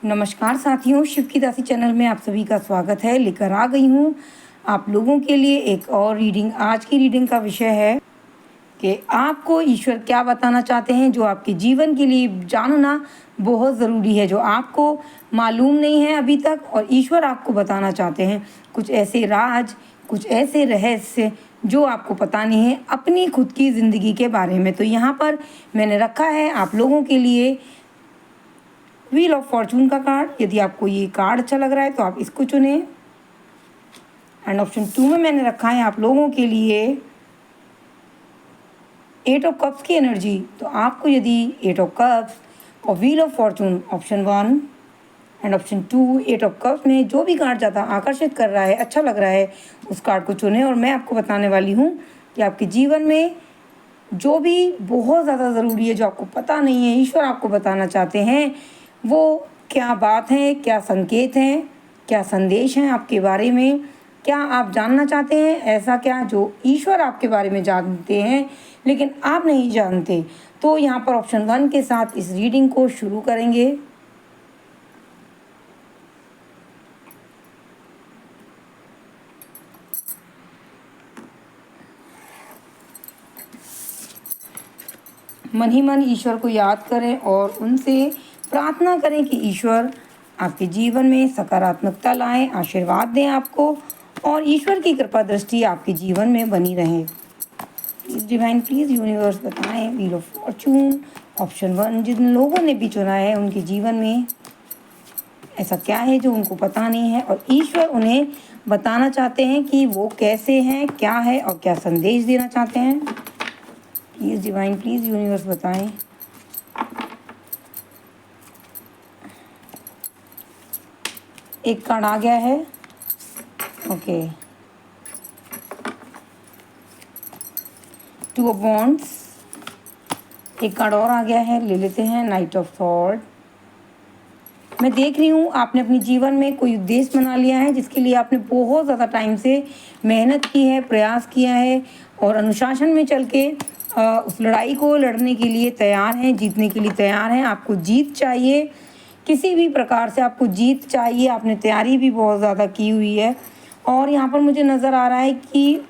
नमस्कार साथियों, शिव की दासी चैनल में आप सभी का स्वागत है। लेकर आ गई हूँ आप लोगों के लिए एक और रीडिंग। आज की रीडिंग का विषय है कि आपको ईश्वर क्या बताना चाहते हैं, जो आपके जीवन के लिए जानना बहुत ज़रूरी है, जो आपको मालूम नहीं है अभी तक और ईश्वर आपको बताना चाहते हैं। कुछ ऐसे राज, कुछ ऐसे रहस्य जो आपको पता नहीं है अपनी खुद की ज़िंदगी के बारे में। तो यहाँ पर मैंने रखा है आप लोगों के लिए व्हील ऑफ फॉर्चून का कार्ड। यदि आपको ये कार्ड अच्छा लग रहा है तो आप इसको चुने। एंड ऑप्शन 2 में मैंने रखा है आप लोगों के लिए 8 ऑफ कप्स की एनर्जी। तो आपको यदि 8 ऑफ कप्स और wheel of Fortune option 1 and option 2 8 of cups में जो भी कार्ड ज़्यादा आकर्षित कर रहा है, अच्छा लग रहा है, उस कार्ड को चुने। और मैं आपको बताने वाली हूँ कि आपके जीवन में जो भी बहुत ज़्यादा ज़रूरी है, जो आपको पता नहीं है, ईश्वर आपको बताना चाहते हैं, वो क्या बात है, क्या संकेत हैं, क्या संदेश हैं आपके बारे में। क्या आप जानना चाहते हैं ऐसा क्या जो ईश्वर आपके बारे में जानते हैं लेकिन आप नहीं जानते? तो यहाँ पर ऑप्शन 1 के साथ इस रीडिंग को शुरू करेंगे। मन ही मन ईश्वर को याद करें और उनसे प्रार्थना करें कि ईश्वर आपके जीवन में सकारात्मकता लाएं, आशीर्वाद दें आपको और ईश्वर की कृपा दृष्टि आपके जीवन में बनी रहे। प्लीज़ डिवाइन, प्लीज़ यूनिवर्स बताएं व्हील ऑफ फॉर्चून ऑप्शन 1 जिन लोगों ने भी चुना है उनके जीवन में ऐसा क्या है जो उनको पता नहीं है और ईश्वर उन्हें बताना चाहते हैं कि वो कैसे हैं, क्या है और क्या संदेश देना चाहते हैं। प्लीज़ डिवाइन, प्लीज़ यूनिवर्स बताएं। एक कार्ड आ गया है, ओके। 2 of wands. एक कार्ड और आ गया है, ले लेते हैं, नाइट ऑफ सॉर्ड। मैं देख रही हूँ आपने अपने जीवन में कोई उद्देश्य बना लिया है जिसके लिए आपने बहुत ज़्यादा टाइम से मेहनत की है, प्रयास किया है और अनुशासन में चल के उस लड़ाई को लड़ने के लिए तैयार हैं, जीतने के लिए तैयार हैं। आपको जीत चाहिए, किसी भी प्रकार से आपको जीत चाहिए। आपने तैयारी भी बहुत ज़्यादा की हुई है और यहाँ पर मुझे नज़र आ रहा है कि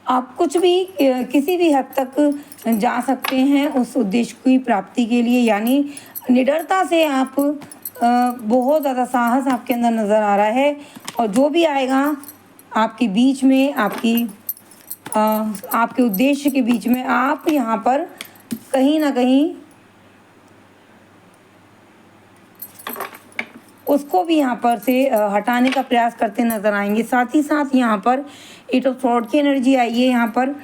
आप कुछ भी किसी भी हद तक जा सकते हैं उस उद्देश्य की प्राप्ति के लिए। यानी निडरता से आप बहुत ज़्यादा साहस आपके अंदर नज़र आ रहा है और जो भी आएगा आपके बीच में, आपके उद्देश्य के बीच में, आप यहाँ पर कहीं ना कहीं उसको भी यहाँ पर से हटाने का प्रयास करते नजर आएंगे। साथ ही साथ यहाँ पर 8 ऑफ सॉर्ड की एनर्जी आई है। यहाँ पर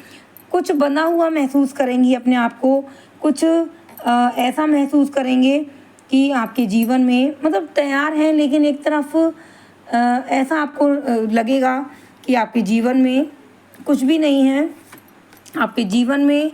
कुछ बना हुआ महसूस करेंगी अपने आप को, कुछ ऐसा महसूस करेंगे कि आपके जीवन में मतलब तैयार हैं लेकिन एक तरफ ऐसा आपको लगेगा कि आपके जीवन में कुछ भी नहीं है, आपके जीवन में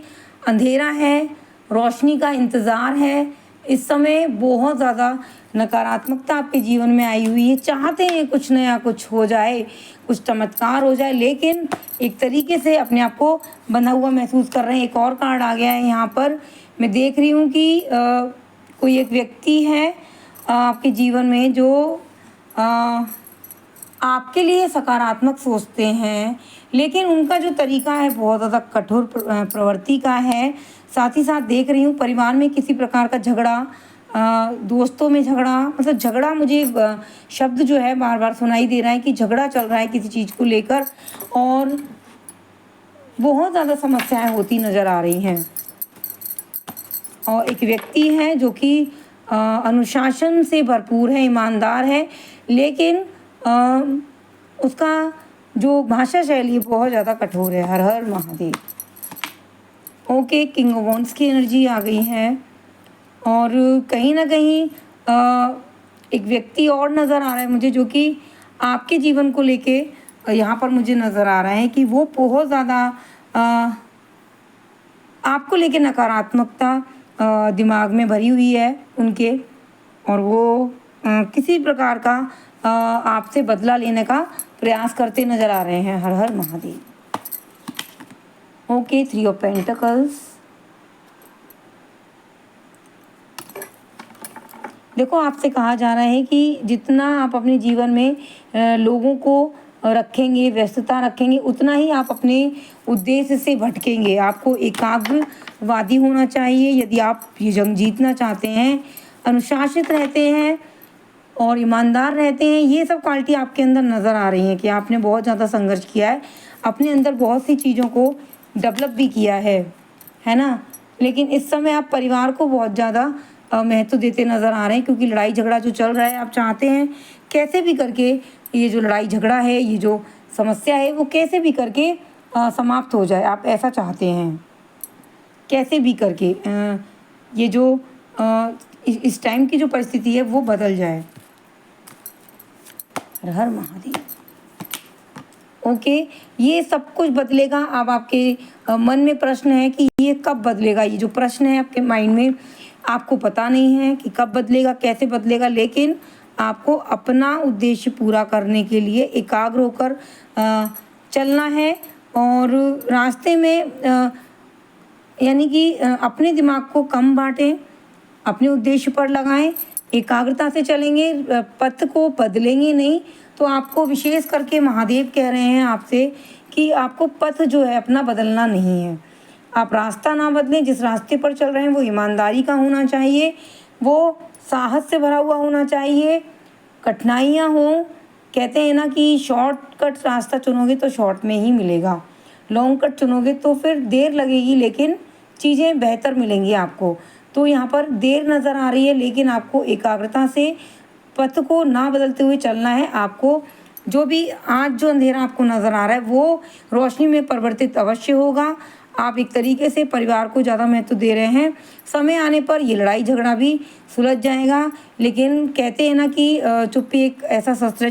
अंधेरा है, रोशनी का इंतज़ार है। इस समय बहुत ज़्यादा नकारात्मकता आपके जीवन में आई हुई है। चाहते हैं कुछ नया कुछ हो जाए, कुछ चमत्कार हो जाए, लेकिन एक तरीके से अपने आप को बंधा हुआ महसूस कर रहे हैं। एक और कार्ड आ गया है यहाँ पर। मैं देख रही हूँ कि कोई एक व्यक्ति है आपके जीवन में जो आपके लिए सकारात्मक सोचते हैं लेकिन उनका जो तरीका है बहुत ज़्यादा कठोर प्रवृत्ति का है। साथ ही साथ देख रही हूँ परिवार में किसी प्रकार का झगड़ा, दोस्तों में झगड़ा, मतलब झगड़ा, मुझे शब्द जो है बार बार सुनाई दे रहा है कि झगड़ा चल रहा है किसी चीज़ को लेकर और बहुत ज़्यादा समस्याएं होती नज़र आ रही हैं। और एक व्यक्ति है जो कि अनुशासन से भरपूर है, ईमानदार है, लेकिन उसका जो भाषा शैली बहुत ज़्यादा कठोर है। Har Har Mahadev. Okay, king of wands की एनर्जी आ गई है और कहीं ना कहीं एक व्यक्ति और नज़र आ रहा है मुझे जो कि आपके जीवन को लेके यहाँ पर मुझे नज़र आ रहा है कि वो बहुत ज़्यादा आपको लेके नकारात्मकता दिमाग में भरी हुई है उनके और वो किसी प्रकार का आपसे बदला लेने का प्रयास करते नज़र आ रहे हैं। Har Har Mahadev. Okay, 3 of pentacles. देखो, आपसे कहा जा रहा है कि जितना आप अपने जीवन में लोगों को रखेंगे, व्यस्तता रखेंगे, उतना ही आप अपने उद्देश्य से भटकेंगे। आपको एकाग्रवादी होना चाहिए यदि आप ये जंग जीतना चाहते हैं, अनुशासित रहते हैं और ईमानदार रहते हैं। ये सब क्वालिटी आपके अंदर नज़र आ रही हैं कि आपने बहुत ज़्यादा संघर्ष किया है, अपने अंदर बहुत सी चीज़ों को डेवलप भी किया है ना? लेकिन इस समय आप परिवार को बहुत ज़्यादा महत्व देते नज़र आ रहे हैं, क्योंकि लड़ाई झगड़ा जो चल रहा है, आप चाहते हैं कैसे भी करके ये जो लड़ाई झगड़ा है, ये जो समस्या है, वो कैसे भी करके समाप्त हो जाए। आप ऐसा चाहते हैं कैसे भी करके ये जो इस टाइम की जो परिस्थिति है वो बदल जाए। हर हर महादेव। ओके, ये सब कुछ बदलेगा। अब आपके मन में प्रश्न है कि ये कब बदलेगा। ये जो प्रश्न है आपके माइंड में, आपको पता नहीं है कि कब बदलेगा, कैसे बदलेगा, लेकिन आपको अपना उद्देश्य पूरा करने के लिए एकाग्र होकर चलना है। और रास्ते में यानी कि अपने दिमाग को कम बांटें, अपने उद्देश्य पर लगाएं, एकाग्रता से चलेंगे, पथ को बदलेंगे नहीं। तो आपको विशेष करके महादेव कह रहे हैं आपसे कि आपको पथ जो है अपना बदलना नहीं है। आप रास्ता ना बदलें, जिस रास्ते पर चल रहे हैं वो ईमानदारी का होना चाहिए, वो साहस से भरा हुआ होना चाहिए। कठिनाइयाँ हों, कहते हैं ना कि शॉर्टकट रास्ता चुनोगे तो शॉर्ट में ही मिलेगा, लॉन्ग कट चुनोगे तो फिर देर लगेगी, लेकिन चीज़ें बेहतर मिलेंगी आपको। तो यहाँ पर देर नज़र आ रही है, लेकिन आपको एकाग्रता से पथ को ना बदलते हुए चलना है। आपको जो भी आज जो अंधेरा आपको नज़र आ रहा है वो रोशनी में परिवर्तित अवश्य होगा। आप एक तरीके से परिवार को ज़्यादा महत्व दे रहे हैं। समय आने पर ये लड़ाई झगड़ा भी सुलझ जाएगा। लेकिन कहते हैं ना कि चुप्पी एक ऐसा शस्त्र है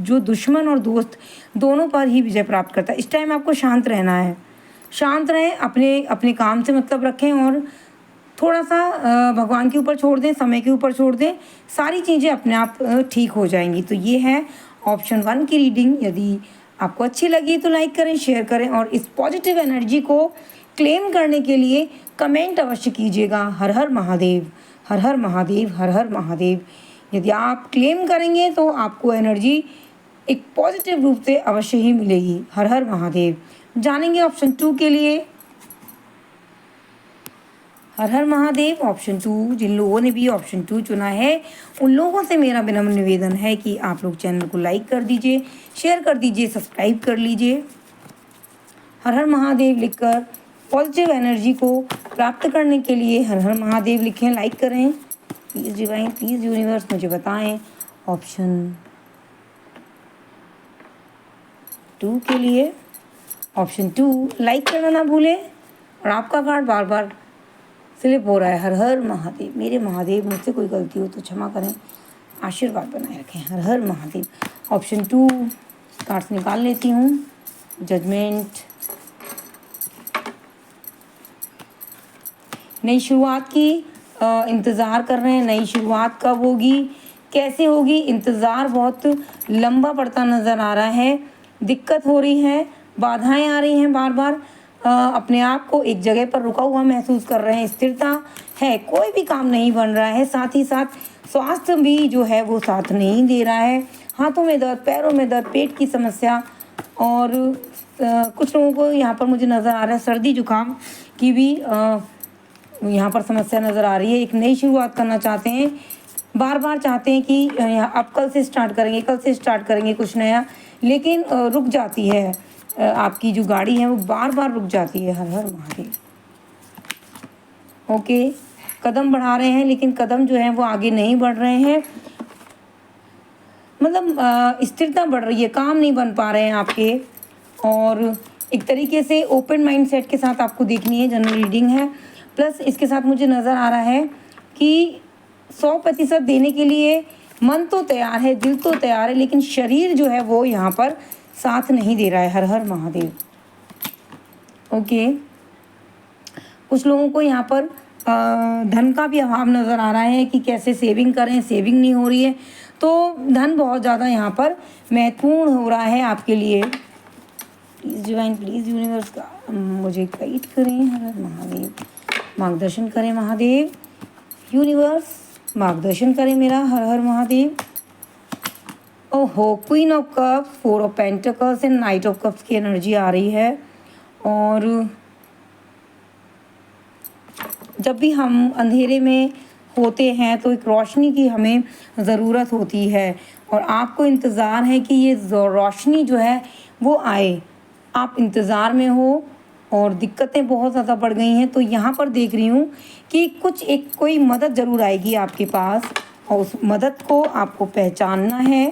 जो दुश्मन और दोस्त दोनों पर ही विजय प्राप्त करता है। इस टाइम आपको शांत रहना है, शांत रहें, अपने अपने काम से मतलब रखें और थोड़ा सा भगवान के ऊपर छोड़ दें, समय के ऊपर छोड़ दें, सारी चीज़ें अपने आप ठीक हो जाएंगी। तो ये है ऑप्शन 1 की रीडिंग। यदि आपको अच्छी लगी तो लाइक करें, शेयर करें और इस पॉजिटिव एनर्जी को क्लेम करने के लिए कमेंट अवश्य कीजिएगा। हर हर महादेव, हर हर महादेव, हर हर महादेव। यदि आप क्लेम करेंगे तो आपको एनर्जी एक पॉजिटिव रूप से अवश्य ही मिलेगी। हर हर महादेव। जानेंगे ऑप्शन 2 के लिए। हर हर महादेव ऑप्शन 2। जिन लोगों ने भी ऑप्शन 2 चुना है उन लोगों से मेरा विनम्र निवेदन है कि आप लोग चैनल को लाइक कर दीजिए, शेयर कर दीजिए, सब्सक्राइब कर लीजिए। हर हर महादेव लिखकर पॉजिटिव एनर्जी को प्राप्त करने के लिए हर हर महादेव लिखें, लाइक करें। प्लीज़ डिवाइन, प्लीज़ यूनिवर्स मुझे बताएं ऑप्शन 2 के लिए। ऑप्शन 2 लाइक करना ना भूलें। और आपका कार्ड बार बार स्लिप हो रहा है। हर हर महादेव। मेरे महादेव, मुझसे कोई गलती हो तो क्षमा करें, आशीर्वाद बनाए रखें। हर हर महादेव। ऑप्शन 2 कार्ड्स निकाल लेती हूँ। जजमेंट। नई शुरुआत की इंतज़ार कर रहे हैं। नई शुरुआत कब होगी, कैसे होगी, इंतज़ार बहुत लंबा पड़ता नज़र आ रहा है। दिक्कत हो रही है, बाधाएं आ रही हैं बार बार। अपने आप को एक जगह पर रुका हुआ महसूस कर रहे हैं। स्थिरता है, कोई भी काम नहीं बन रहा है। साथ ही साथ स्वास्थ्य भी जो है वो साथ नहीं दे रहा है। हाथों में दर्द, पैरों में दर्द, पेट की समस्या और कुछ लोगों को यहाँ पर मुझे नज़र आ रहा है सर्दी जुकाम की भी यहाँ पर समस्या नज़र आ रही है। एक नई शुरुआत करना चाहते हैं, बार बार चाहते हैं कि यहाँ अब कल से स्टार्ट करेंगे, कल से स्टार्ट करेंगे कुछ नया, लेकिन रुक जाती है। आपकी जो गाड़ी है वो बार बार रुक जाती है। हर हर महादेव। ओके, कदम बढ़ा रहे हैं लेकिन कदम जो है वो आगे नहीं बढ़ रहे हैं। मतलब स्थिरता बढ़ रही है, काम नहीं बन पा रहे हैं आपके। और एक तरीके से ओपन माइंड सेट के साथ आपको देखनी है। जनरल रीडिंग है, प्लस इसके साथ मुझे नज़र आ रहा है कि 100% देने के लिए मन तो तैयार है, दिल तो तैयार है, लेकिन शरीर जो है वो यहाँ पर साथ नहीं दे रहा है। हर हर महादेव। ओके, कुछ लोगों को यहाँ पर धन का भी अभाव नज़र आ रहा है कि कैसे सेविंग करें, सेविंग नहीं हो रही है। तो धन बहुत ज़्यादा यहाँ पर महत्वपूर्ण हो रहा है आपके लिए। प्लीज़ डिवाइन, प्लीज़ यूनिवर्स का मुझे गाइड करें। हर हर महादेव, मार्गदर्शन करें महादेव। यूनिवर्स मार्गदर्शन करें मेरा। हर हर महादेव। ओहो, queen of cups, 4 of pentacles and night of cups की एनर्जी आ रही है। और जब भी हम अंधेरे में होते हैं तो एक रोशनी की हमें ज़रूरत होती है, और आपको इंतज़ार है कि ये रोशनी जो है वो आए। आप इंतज़ार में हो और दिक्कतें बहुत ज़्यादा बढ़ गई हैं, तो यहाँ पर देख रही हूँ कि कुछ एक कोई मदद ज़रूर आएगी आपके पास, और उस मदद को आपको पहचानना है।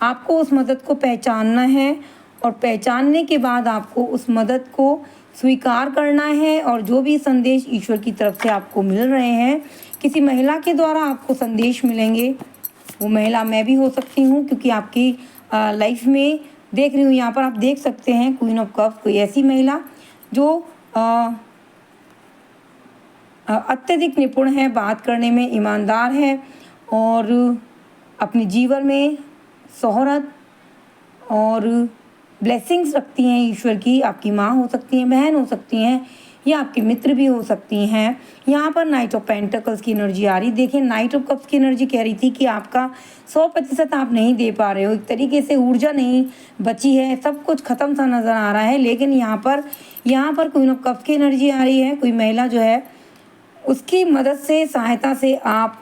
आपको उस मदद को पहचानना है, और पहचानने के बाद आपको उस मदद को स्वीकार करना है। और जो भी संदेश ईश्वर की तरफ से आपको मिल रहे हैं, किसी महिला के द्वारा आपको संदेश मिलेंगे। वो महिला मैं भी हो सकती हूँ, क्योंकि आपकी लाइफ में देख रही हूँ, यहाँ पर आप देख सकते हैं क्वीन ऑफ कप्स, कोई ऐसी महिला जो अत्यधिक निपुण है, बात करने में ईमानदार है, और अपने जीवन में शोहरत और ब्लेसिंग्स रखती हैं ईश्वर की। आपकी माँ हो सकती हैं, बहन हो सकती हैं, या आपके मित्र भी हो सकती हैं। यहाँ पर नाइट ऑफ पेंटिकल्स की एनर्जी आ रही। देखिए, नाइट ऑफ कप्स की एनर्जी कह रही थी कि आपका 100% आप नहीं दे पा रहे हो, एक तरीके से ऊर्जा नहीं बची है, सब कुछ ख़त्म सा नज़र आ रहा है। लेकिन यहाँ पर क्वीन ऑफ कप्स की एनर्जी आ रही है। कोई महिला जो है, उसकी मदद से, सहायता से आप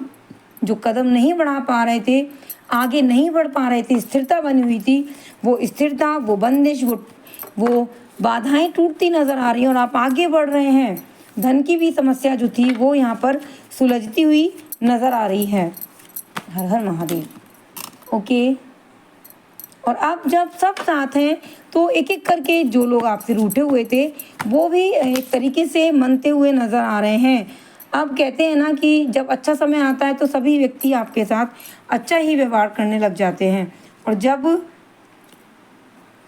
जो कदम नहीं बढ़ा पा रहे थे, आगे नहीं बढ़ पा रहे थे, स्थिरता बनी हुई थी, वो स्थिरता, वो बंदिश, वो बाधाएं टूटती नज़र आ रही हैं, और आप आगे बढ़ रहे हैं। धन की भी समस्या जो थी वो यहाँ पर सुलझती हुई नज़र आ रही है। हर हर महादेव। ओके, और अब जब सब साथ हैं तो एक एक करके जो लोग आपसे रूठे हुए थे वो भी एक तरीके से मनते हुए नज़र आ रहे हैं। अब कहते हैं ना कि जब अच्छा समय आता है तो सभी व्यक्ति आपके साथ अच्छा ही व्यवहार करने लग जाते हैं, और जब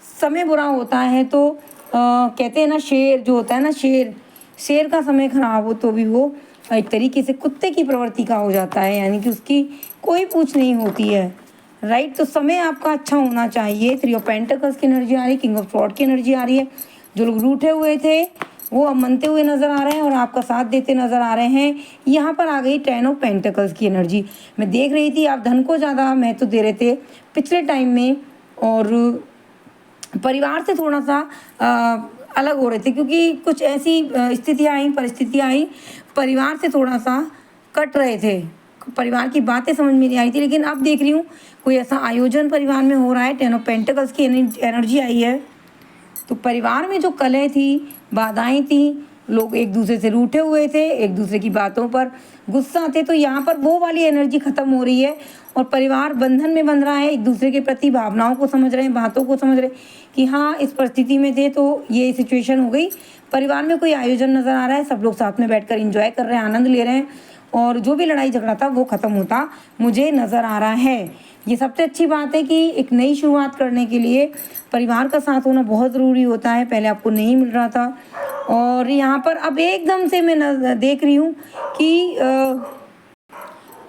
समय बुरा होता है तो कहते हैं ना, शेर जो होता है ना, शेर का समय खराब हो तो भी वो एक तरीके से कुत्ते की प्रवृत्ति का हो जाता है, यानी कि उसकी कोई पूछ नहीं होती है। राइट, तो समय आपका अच्छा होना चाहिए। 3 ऑफ पेंटिकल्स की एनर्जी आ रही है, किंग ऑफ स्वॉर्ड की एनर्जी आ रही है। जो लोग रूठे हुए थे वो अब मनते हुए नज़र आ रहे हैं और आपका साथ देते नज़र आ रहे हैं। यहाँ पर आ गई 10 ऑफ पेंटिकल्स की एनर्जी। मैं देख रही थी आप धन को ज़्यादा महत्व दे रहे थे पिछले टाइम में, और परिवार से थोड़ा सा अलग हो रहे थे, क्योंकि कुछ ऐसी परिस्थितियाँ आई, परिवार से थोड़ा सा कट रहे थे, परिवार की बातें समझ में नहीं आई थी। लेकिन अब देख रही हूँ कोई ऐसा आयोजन परिवार में हो रहा है। 10 ऑफ पेंटिकल्स की एनर्जी आई है। तो परिवार में जो कलह थी, बाधाएं थी, लोग एक दूसरे से रूठे हुए थे, एक दूसरे की बातों पर गुस्सा थे, तो यहाँ पर वो वाली एनर्जी ख़त्म हो रही है, और परिवार बंधन में बंध रहा है, एक दूसरे के प्रति भावनाओं को समझ रहे हैं, बातों को समझ रहे हैं कि हाँ, इस परिस्थिति में थे तो ये सिचुएशन हो गई। परिवार में कोई आयोजन नज़र आ रहा है, सब लोग साथ में बैठकर एंजॉय कर रहे हैं, आनंद ले रहे हैं, और जो भी लड़ाई झगड़ा था वो ख़त्म होता मुझे नज़र आ रहा है। ये सबसे अच्छी बात है कि एक नई शुरुआत करने के लिए परिवार का साथ होना बहुत ज़रूरी होता है। पहले आपको नहीं मिल रहा था, और यहाँ पर अब एकदम से मैं देख रही हूँ कि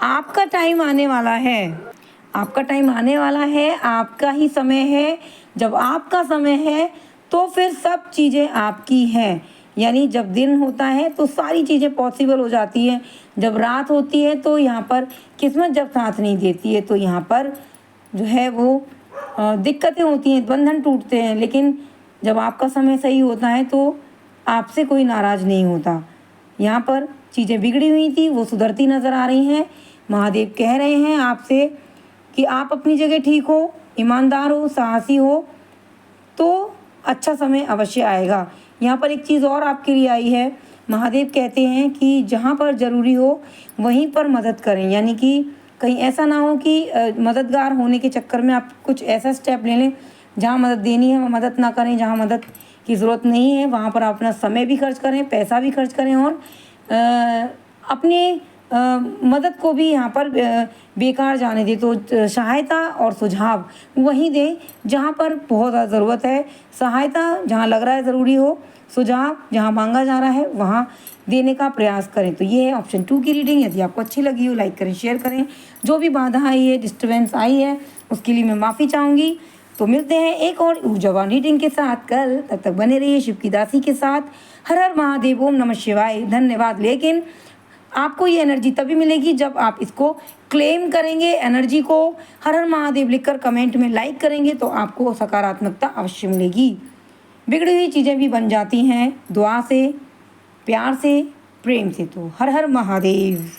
आपका टाइम आने वाला है, आपका टाइम आने वाला है, आपका ही समय है। जब आपका समय है तो फिर सब चीज़ें आपकी हैं, यानी जब दिन होता है तो सारी चीज़ें पॉसिबल हो जाती हैं। जब रात होती है तो यहाँ पर किस्मत जब साथ नहीं देती है तो यहाँ पर जो है वो दिक्कतें होती हैं, बंधन टूटते हैं। लेकिन जब आपका समय सही होता है तो आपसे कोई नाराज़ नहीं होता। यहाँ पर चीज़ें बिगड़ी हुई थी, वो सुधरती नज़र आ रही हैं। महादेव कह रहे हैं आपसे कि आप अपनी जगह ठीक हो, ईमानदार हो, साहसी हो, तो अच्छा समय अवश्य आएगा। यहाँ पर एक चीज़ और आपके लिए आई है। महादेव कहते हैं कि जहाँ पर ज़रूरी हो वहीं पर मदद करें, यानी कि कहीं ऐसा ना हो कि मददगार होने के चक्कर में आप कुछ ऐसा स्टेप ले लें जहाँ मदद देनी है वहाँ मदद ना करें, जहाँ मदद की ज़रूरत नहीं है वहाँ पर आप अपना समय भी खर्च करें, पैसा भी खर्च करें, और अपने मदद को भी यहाँ पर बेकार जाने दें। तो सहायता और सुझाव वहीं दें जहाँ पर बहुत ज़्यादा ज़रूरत है, सहायता जहाँ लग रहा है ज़रूरी हो, सुझाव जहाँ मांगा जा रहा है वहाँ देने का प्रयास करें। तो ये है ऑप्शन 2 की रीडिंग। यदि आपको अच्छी लगी हो लाइक करें, शेयर करें। जो भी बाधा आई है, डिस्टर्बेंस आई है, उसके लिए मैं माफ़ी चाहूँगी। तो मिलते हैं एक और ऊर्जावान रीडिंग के साथ कल। तब तक बने रहिए शिव की दासी के साथ। हर हर महादेव, ओम नमः शिवाय, धन्यवाद। लेकिन आपको ये एनर्जी तभी मिलेगी जब आप इसको क्लेम करेंगे, एनर्जी को हर हर महादेव लिखकर कमेंट में लाइक करेंगे तो आपको सकारात्मकता अवश्य मिलेगी। बिगड़ी हुई चीज़ें भी बन जाती हैं दुआ से, प्यार से, प्रेम से। तो हर हर महादेव।